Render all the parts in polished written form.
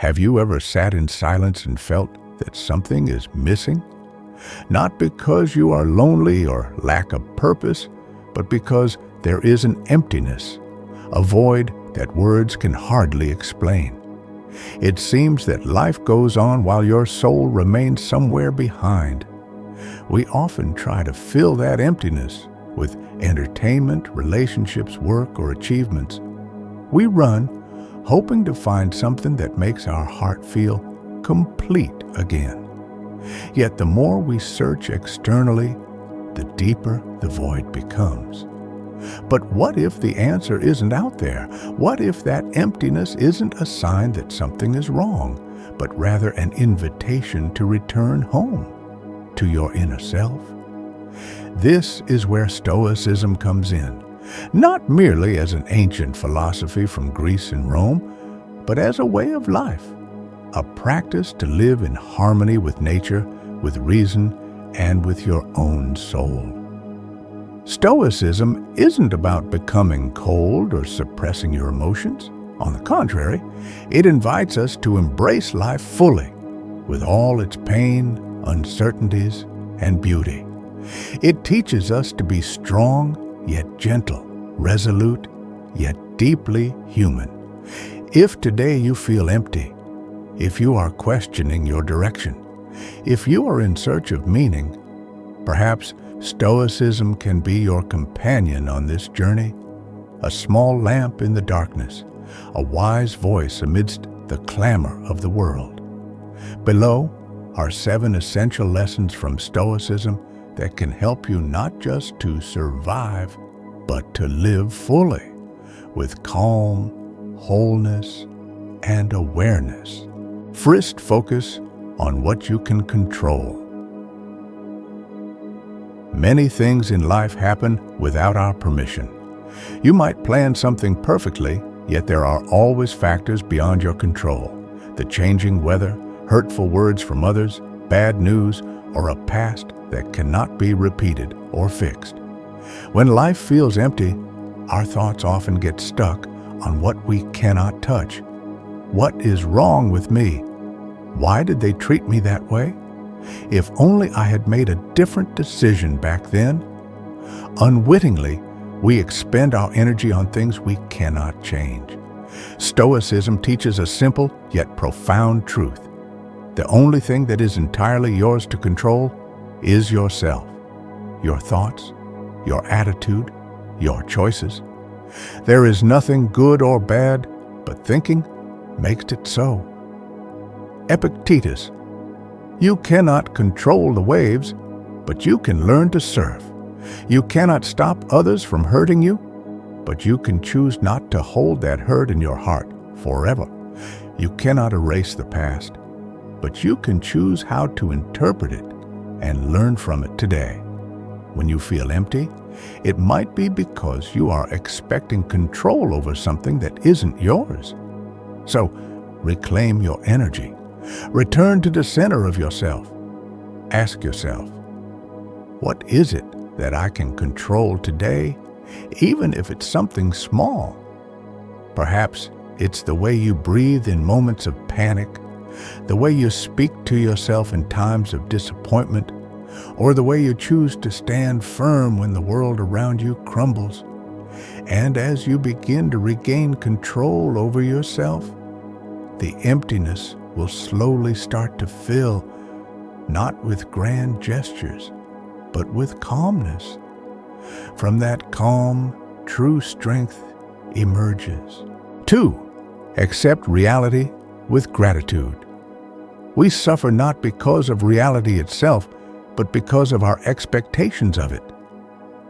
Have you ever sat in silence and felt that something is missing? Not because you are lonely or lack a purpose, but because there is an emptiness, a void that words can hardly explain. It seems that life goes on while your soul remains somewhere behind. We often try to fill that emptiness with entertainment, relationships, work, or achievements. We run, hoping to find something that makes our heart feel complete again. Yet the more we search externally, the deeper the void becomes. But what if the answer isn't out there? What if that emptiness isn't a sign that something is wrong, but rather an invitation to return home, to your inner self? This is where Stoicism comes in, not merely as an ancient philosophy from Greece and Rome, but as a way of life, a practice to live in harmony with nature, with reason, and with your own soul. Stoicism isn't about becoming cold or suppressing your emotions. On the contrary, it invites us to embrace life fully, with all its pain, uncertainties, and beauty. It teaches us to be strong, yet gentle, resolute, yet deeply human. If today you feel empty, if you are questioning your direction, if you are in search of meaning, perhaps Stoicism can be your companion on this journey, a small lamp in the darkness, a wise voice amidst the clamor of the world. Below are 7 essential lessons from Stoicism that can help you not just to survive, but to live fully, with calm, wholeness, and awareness. First, focus on what you can control. Many things in life happen without our permission. You might plan something perfectly, yet there are always factors beyond your control. The changing weather, hurtful words from others, bad news, or a past that cannot be repeated or fixed. When life feels empty, our thoughts often get stuck on what we cannot touch. What is wrong with me? Why did they treat me that way? If only I had made a different decision back then. Unwittingly, we expend our energy on things we cannot change. Stoicism teaches a simple yet profound truth. The only thing that is entirely yours to control is yourself, your thoughts, your attitude, your choices. There is nothing good or bad, but thinking makes it so. Epictetus: you cannot control the waves, but you can learn to surf. You cannot stop others from hurting you, but you can choose not to hold that hurt in your heart forever. You cannot erase the past, but you can choose how to interpret it and learn from it today. When you feel empty, it might be because you are expecting control over something that isn't yours. So, reclaim your energy. Return to the center of yourself. Ask yourself, what is it that I can control today, even if it's something small? Perhaps it's the way you breathe in moments of panic, the way you speak to yourself in times of disappointment, or the way you choose to stand firm when the world around you crumbles. And as you begin to regain control over yourself, the emptiness will slowly start to fill, not with grand gestures, but with calmness. From that calm, true strength emerges. 2. Accept reality with gratitude. We suffer not because of reality itself, but because of our expectations of it.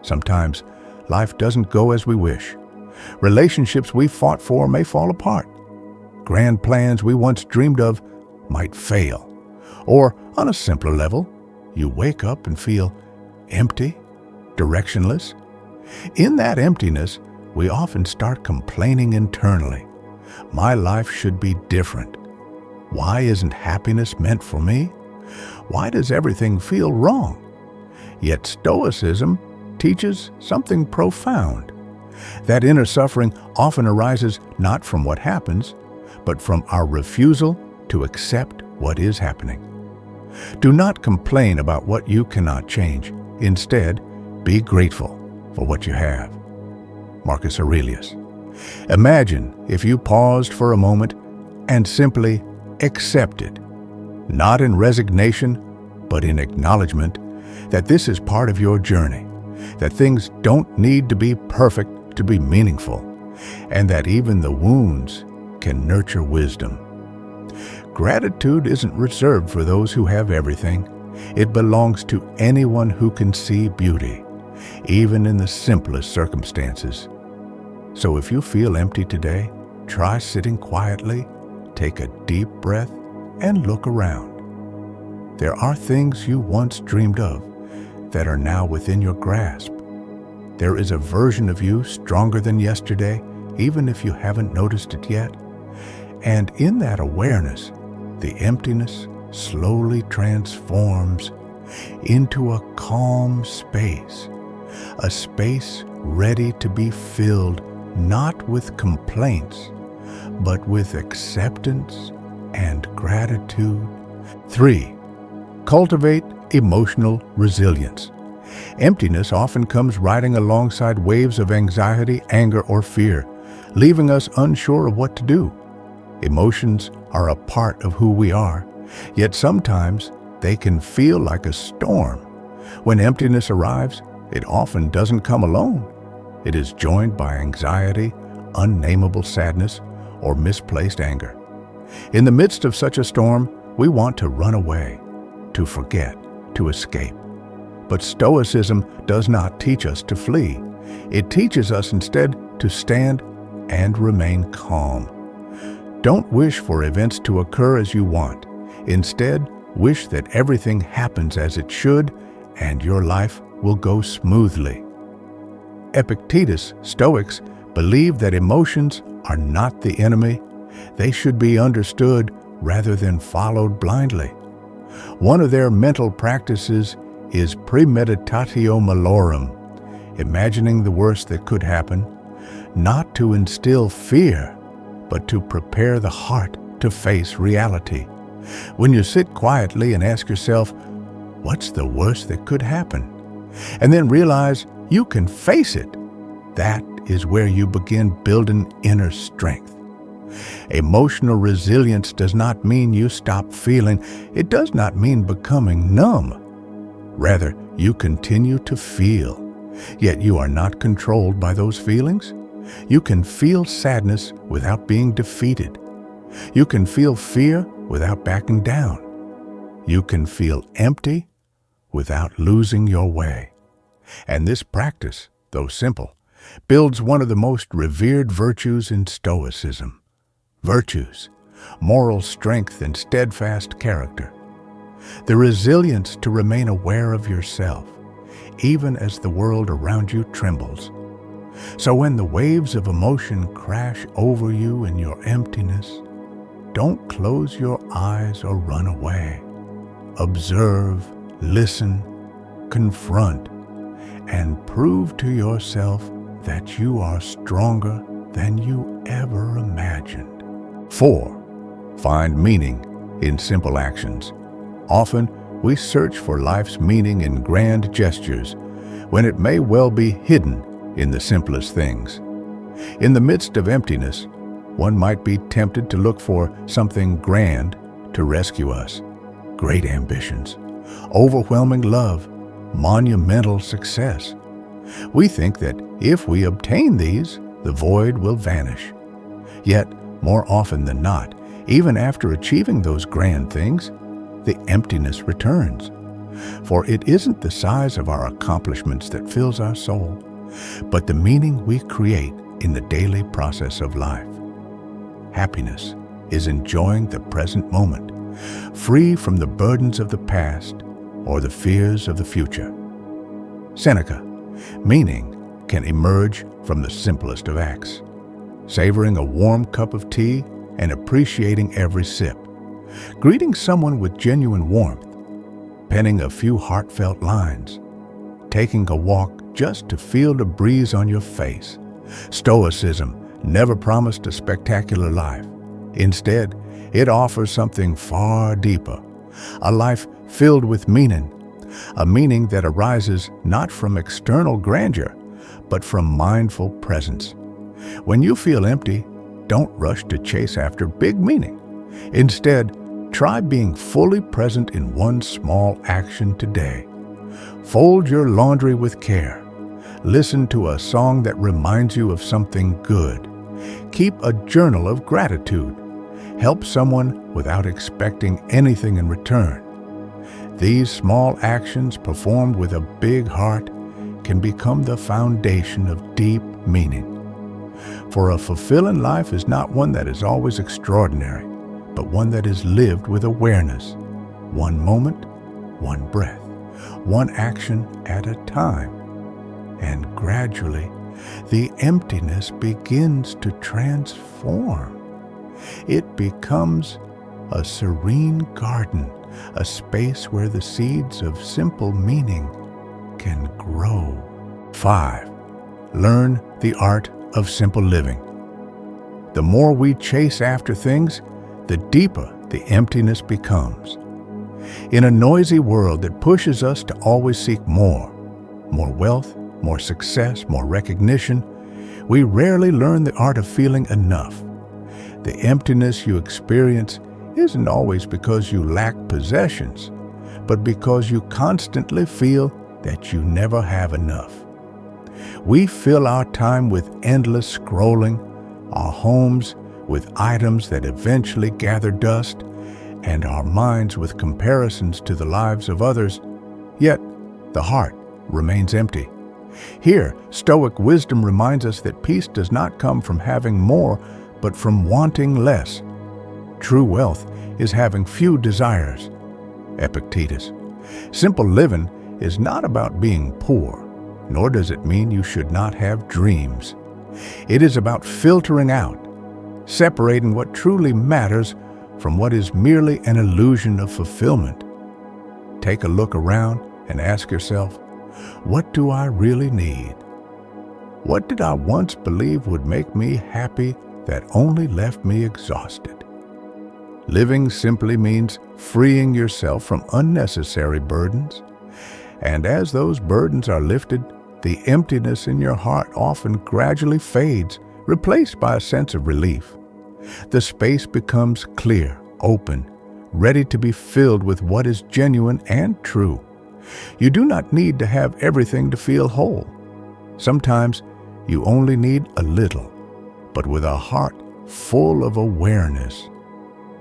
Sometimes life doesn't go as we wish. Relationships we fought for may fall apart. Grand plans we once dreamed of might fail. Or, on a simpler level, you wake up and feel empty, directionless. In that emptiness, we often start complaining internally. My life should be different. Why isn't happiness meant for me? Why does everything feel wrong? Yet Stoicism teaches something profound. That inner suffering often arises not from what happens, but from our refusal to accept what is happening. Do not complain about what you cannot change. Instead, be grateful for what you have. Marcus Aurelius. Imagine if you paused for a moment and simply accepted, not in resignation, but in acknowledgement that this is part of your journey, that things don't need to be perfect to be meaningful, and that even the wounds can nurture wisdom. Gratitude isn't reserved for those who have everything. It belongs to anyone who can see beauty, even in the simplest circumstances. So if you feel empty today, try sitting quietly, take a deep breath, and look around. There are things you once dreamed of that are now within your grasp. There is a version of you stronger than yesterday, even if you haven't noticed it yet. And in that awareness, the emptiness slowly transforms into a calm space, a space ready to be filled not with complaints, but with acceptance and gratitude. 3. Cultivate emotional resilience. Emptiness often comes riding alongside waves of anxiety, anger, or fear, leaving us unsure of what to do. Emotions are a part of who we are, yet sometimes they can feel like a storm. When emptiness arrives, it often doesn't come alone. It is joined by anxiety, unnameable sadness, or misplaced anger. In the midst of such a storm, we want to run away, to forget, to escape. But Stoicism does not teach us to flee. It teaches us instead to stand and remain calm. Don't wish for events to occur as you want. Instead, wish that everything happens as it should and your life will go smoothly. Epictetus, Stoics, believe that emotions are not the enemy. They should be understood rather than followed blindly. One of their mental practices is premeditatio malorum, imagining the worst that could happen, not to instill fear, but to prepare the heart to face reality. When you sit quietly and ask yourself, what's the worst that could happen? And then realize you can face it, that is where you begin building inner strength. Emotional resilience does not mean you stop feeling. It does not mean becoming numb. Rather, you continue to feel, yet you are not controlled by those feelings. You can feel sadness without being defeated. You can feel fear without backing down. You can feel empty without losing your way. And this practice, though simple, builds one of the most revered virtues in Stoicism. Virtues, moral strength and steadfast character. The resilience to remain aware of yourself, even as the world around you trembles. So when the waves of emotion crash over you in your emptiness, don't close your eyes or run away. Observe, listen, confront, and prove to yourself that you are stronger than you ever imagined. 4. Find meaning in simple actions. Often, we search for life's meaning in grand gestures, when it may well be hidden in the simplest things. In the midst of emptiness, one might be tempted to look for something grand to rescue us. Great ambitions, overwhelming love, monumental success. We think that if we obtain these, the void will vanish. Yet, more often than not, even after achieving those grand things, the emptiness returns. For it isn't the size of our accomplishments that fills our soul, but the meaning we create in the daily process of life. Happiness is enjoying the present moment, free from the burdens of the past or the fears of the future. Seneca, meaning can emerge from the simplest of acts. Savoring a warm cup of tea and appreciating every sip. Greeting someone with genuine warmth. Penning a few heartfelt lines. Taking a walk just to feel the breeze on your face. Stoicism never promised a spectacular life. Instead, it offers something far deeper, a life filled with meaning, a meaning that arises not from external grandeur, but from mindful presence. When you feel empty, don't rush to chase after big meaning. Instead, try being fully present in one small action today. Fold your laundry with care. Listen to a song that reminds you of something good. Keep a journal of gratitude. Help someone without expecting anything in return. These small actions performed with a big heart can become the foundation of deep meaning. For a fulfilling life is not one that is always extraordinary, but one that is lived with awareness. One moment, one breath, one action at a time. And gradually, the emptiness begins to transform. It becomes a serene garden, a space where the seeds of simple meaning can grow. 5. Learn the art of simple living. The more we chase after things, the deeper the emptiness becomes. In a noisy world that pushes us to always seek more wealth, more success, more recognition, we rarely learn the art of feeling enough. The emptiness you experience isn't always because you lack possessions, but because you constantly feel that you never have enough. We fill our time with endless scrolling, our homes with items that eventually gather dust, and our minds with comparisons to the lives of others, yet the heart remains empty. Here, Stoic wisdom reminds us that peace does not come from having more, but from wanting less. True wealth is having few desires. Epictetus. Simple living is not about being poor, nor does it mean you should not have dreams. It is about filtering out, separating what truly matters from what is merely an illusion of fulfillment. Take a look around and ask yourself, what do I really need? What did I once believe would make me happy that only left me exhausted? Living simply means freeing yourself from unnecessary burdens. And as those burdens are lifted, the emptiness in your heart often gradually fades, replaced by a sense of relief. The space becomes clear, open, ready to be filled with what is genuine and true. You do not need to have everything to feel whole. Sometimes you only need a little, but with a heart full of awareness.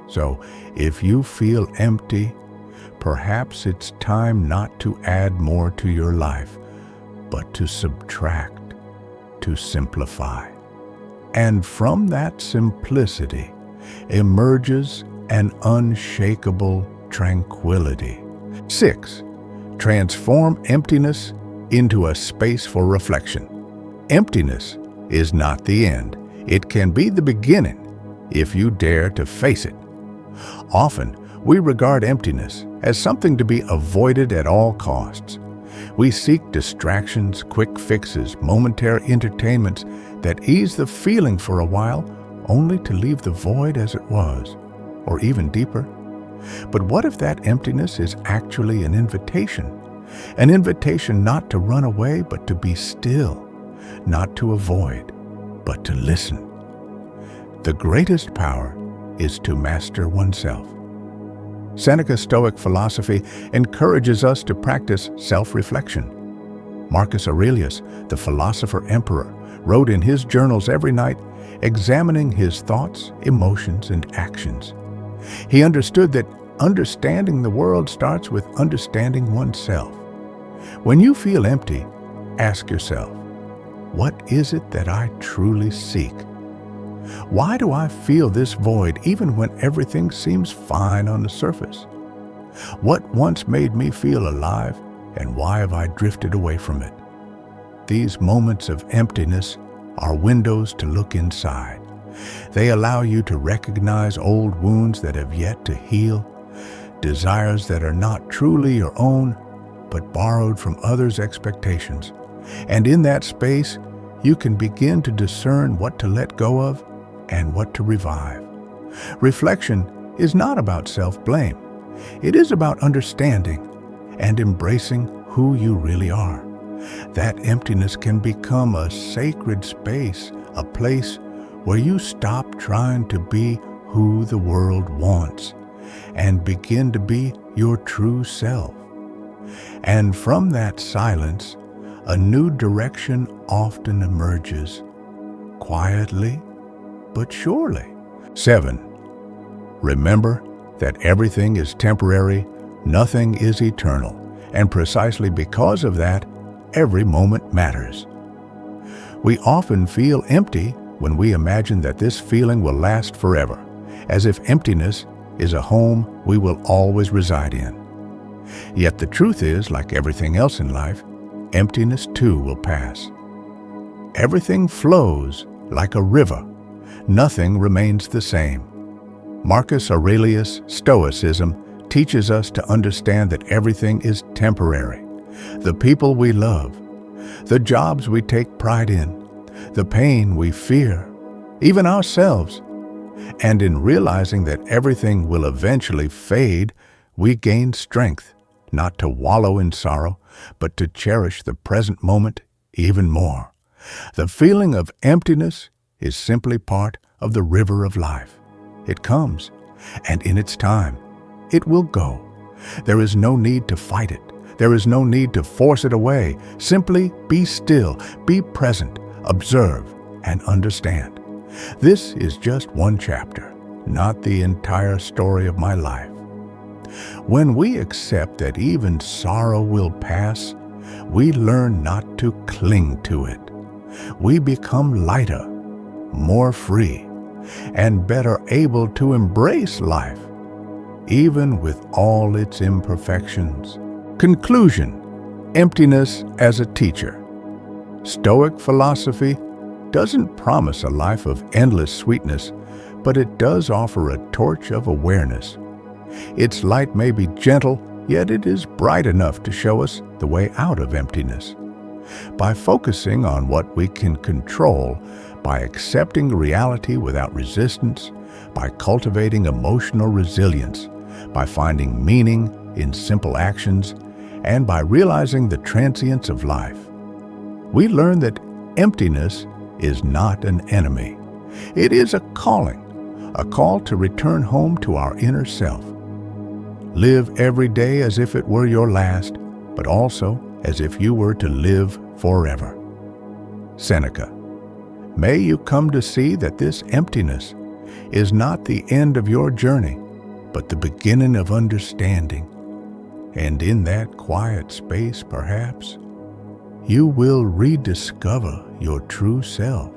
So, if you feel empty, perhaps it's time not to add more to your life, but to subtract, to simplify. And from that simplicity emerges an unshakable tranquility. 6. Transform emptiness into a space for reflection. Emptiness is not the end. It can be the beginning if you dare to face it. Often, we regard emptiness as something to be avoided at all costs. We seek distractions, quick fixes, momentary entertainments that ease the feeling for a while, only to leave the void as it was, or even deeper. But what if that emptiness is actually an invitation? An invitation not to run away, but to be still, not to avoid, but to listen. The greatest power is to master oneself. Seneca's Stoic philosophy encourages us to practice self-reflection. Marcus Aurelius, the philosopher emperor, wrote in his journals every night, examining his thoughts, emotions, and actions. He understood that understanding the world starts with understanding oneself. When you feel empty, ask yourself, what is it that I truly seek? Why do I feel this void even when everything seems fine on the surface? What once made me feel alive, and why have I drifted away from it? These moments of emptiness are windows to look inside. They allow you to recognize old wounds that have yet to heal, desires that are not truly your own, but borrowed from others' expectations. And in that space, you can begin to discern what to let go of and what to revive. Reflection is not about self-blame. It is about understanding and embracing who you really are. That emptiness can become a sacred space, a place where you stop trying to be who the world wants and begin to be your true self. And from that silence, a new direction often emerges, quietly but surely. 7. Remember that everything is temporary, nothing is eternal, and precisely because of that, every moment matters. We often feel empty when we imagine that this feeling will last forever, as if emptiness is a home we will always reside in. Yet the truth is, like everything else in life, emptiness too will pass. Everything flows like a river. Nothing remains the same. Marcus Aurelius' Stoicism teaches us to understand that everything is temporary. The people we love, the jobs we take pride in, the pain we fear, even ourselves. And in realizing that everything will eventually fade, we gain strength, not to wallow in sorrow, but to cherish the present moment even more. The feeling of emptiness is simply part of the river of life. It comes, and in its time, it will go. There is no need to fight it. There is no need to force it away. Simply be still, be present, observe, and understand. This is just one chapter, not the entire story of my life. When we accept that even sorrow will pass, we learn not to cling to it. We become lighter, more free, and better able to embrace life, even with all its imperfections. Conclusion: emptiness as a teacher. Stoic philosophy doesn't promise a life of endless sweetness, but it does offer a torch of awareness. Its light may be gentle, yet it is bright enough to show us the way out of emptiness. By focusing on what we can control, by accepting reality without resistance, by cultivating emotional resilience, by finding meaning in simple actions, and by realizing the transience of life, we learn that emptiness is not an enemy. It is a call to return home to our inner self. Live every day as if it were your last, but also as if you were to live forever. Seneca. May you come to see that this emptiness is not the end of your journey, but the beginning of understanding. And in that quiet space, perhaps, you will rediscover your true self.